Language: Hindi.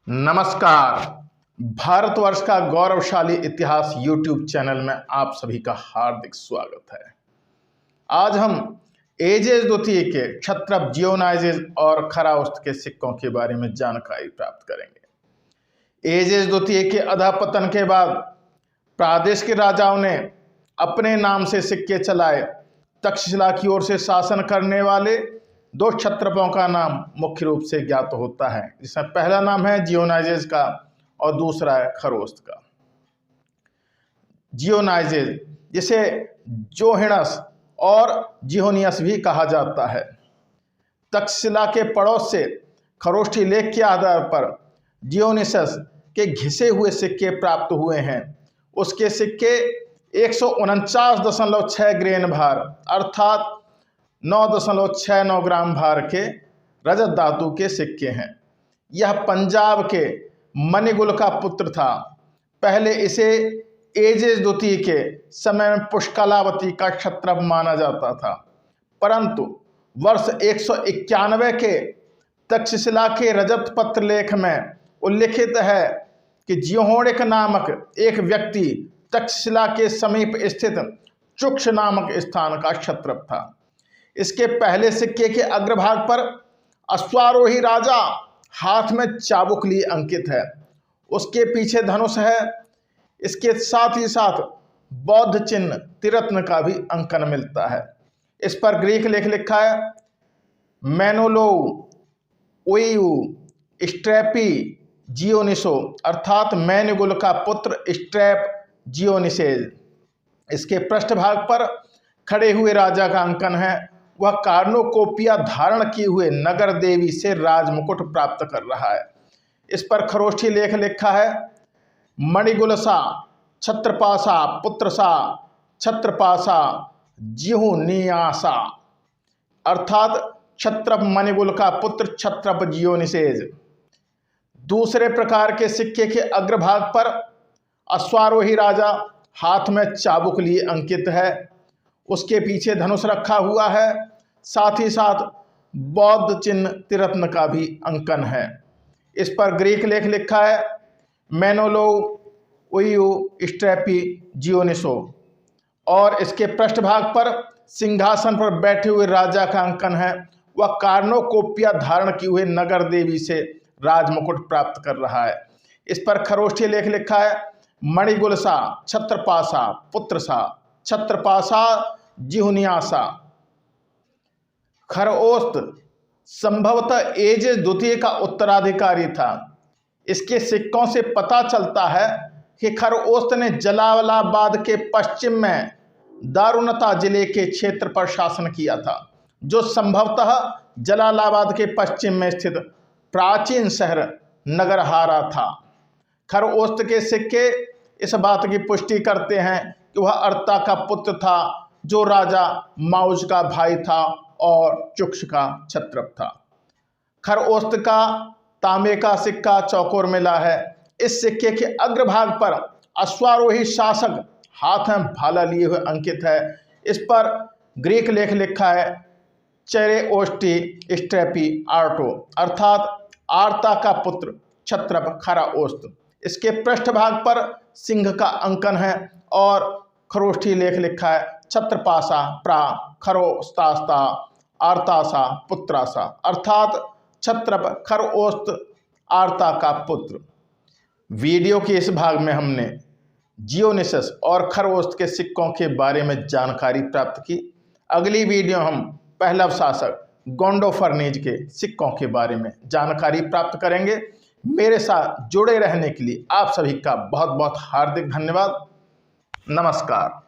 नमस्कार। भारतवर्ष का गौरवशाली इतिहास यूट्यूब चैनल में आप सभी का हार्दिक स्वागत है। आज हम एजेस द्वितीय के क्षत्रप, जियोनाइजेस और खराउस्त के सिक्कों के बारे में जानकारी प्राप्त करेंगे। एजेस द्वितीय के अधःपतन के बाद प्रादेश के राजाओं ने अपने नाम से सिक्के चलाए। तक्षशिला की ओर से शासन करने वाले दो क्षत्रपों का नाम मुख्य रूप से ज्ञात होता है, जिसमें पहला नाम है जियोनाइजेस का और दूसरा है खरोस्त का। जियोनाइजेस, जिसे जोहिणस और जिहोनियस भी कहा जाता है, तक्षशिला के पड़ोस से खरोष्ठी लेख के आधार पर जियोनिसस के घिसे हुए सिक्के प्राप्त हुए हैं। उसके सिक्के 149.6 ग्रेन भार अर्थात 9.69 ग्राम भार के रजत धातु के सिक्के हैं। यह पंजाब के मणिगुल का पुत्र था। पहले इसे एजेस द्वितीय के समय में पुष्कलावती का क्षत्रप माना जाता था, परंतु वर्ष 191 के तक्षशिला के रजत पत्र लेख में उल्लिखित है कि जिहोणिक नामक एक व्यक्ति तक्षशिला के समीप स्थित चुक्ष नामक स्थान का क्षत्रप था। इसके पहले सिक्के के अग्रभाग पर अश्वारोही राजा हाथ में चाबुक लिए अंकित है। उसके पीछे धनुष है। इसके साथ ही साथ बौद्ध चिन्ह तिरत्न का भी अंकन मिलता है। इस पर ग्रीक लेख लिखा है मेनोलो ओयू स्ट्रैपी जियोनिसो अर्थात मैनुगुल का पुत्र स्ट्रैप जियोनिसेज। इसके पृष्ठभाग पर खड़े हुए राजा का अंकन है। वह कार्नोकोपिया धारण किए हुए नगर देवी से राजमुकुट प्राप्त कर रहा है। इस पर खरोष्ठी लेख लिखा है मणिगुलसा छत्रपासा पुत्रसा छत्रपासा जिहुनियासा अर्थात क्षत्रप मणिगुल का पुत्र क्षत्रप जियोनिसेज। दूसरे प्रकार के सिक्के के अग्रभाग पर अश्वारोही राजा हाथ में चाबुक लिए अंकित है। उसके पीछे धनुष रखा हुआ है। साथ ही साथ बौद्ध चिन्ह तिरत्न का भी अंकन है। इस पर ग्रीक लेख लिखा है मेनोलो ओयू स्ट्रैपी जियोनिसो और इसके पृष्ठभाग पर सिंहासन पर बैठे हुए राजा का अंकन है। वह कार्नोकोपिया धारण किए हुए नगर देवी से राजमुकुट प्राप्त कर रहा है। इस पर खरोष्ठी लेख लिखा है मणिगुलसा छत्रपासा पुत्रसा छत्रपासा जिहुनियासा। खरओस्त संभवतः एजेस द्वितीय का उत्तराधिकारी था। इसके सिक्कों से पता चलता है कि खरओस्त ने जलालाबाद के पश्चिम में दारुणता जिले के क्षेत्र पर शासन किया था, जो संभवतः जलालाबाद के पश्चिम में स्थित प्राचीन शहर नगरहारा था। खरओस्त के सिक्के इस बात की पुष्टि करते हैं कि वह अर्ता का पुत्र था, जो राजा माउज का भाई था और चुक्ष का क्षत्रप था। खरओस्त का तांबे का सिक्का चौकोर मिला है। इस सिक्के के अग्रभाग पर अश्वारोही शासक हाथ में भाला लिए हुए अंकित है। इस पर ग्रीक लेख लिखा है चेरेओस्टी स्ट्रैपी आर्टो अर्थात आर्ता का पुत्र क्षत्रप खराओस्त। इसके पृष्ठभाग पर सिंह का अंकन है और खरोष्ठी लेख लिखा है छत्रपासा प्रा खरोस्तास्ता आर्तासा पुत्रासा अर्थात क्षत्रप खरओस्त आर्ता का पुत्र। वीडियो के इस भाग में हमने जियोनिसस और खरओस्त के सिक्कों के बारे में जानकारी प्राप्त की। अगली वीडियो हम पहला शासक गोंडोफर्नीज के सिक्कों के बारे में जानकारी प्राप्त करेंगे। मेरे साथ जुड़े रहने के लिए आप सभी का बहुत बहुत हार्दिक धन्यवाद। नमस्कार।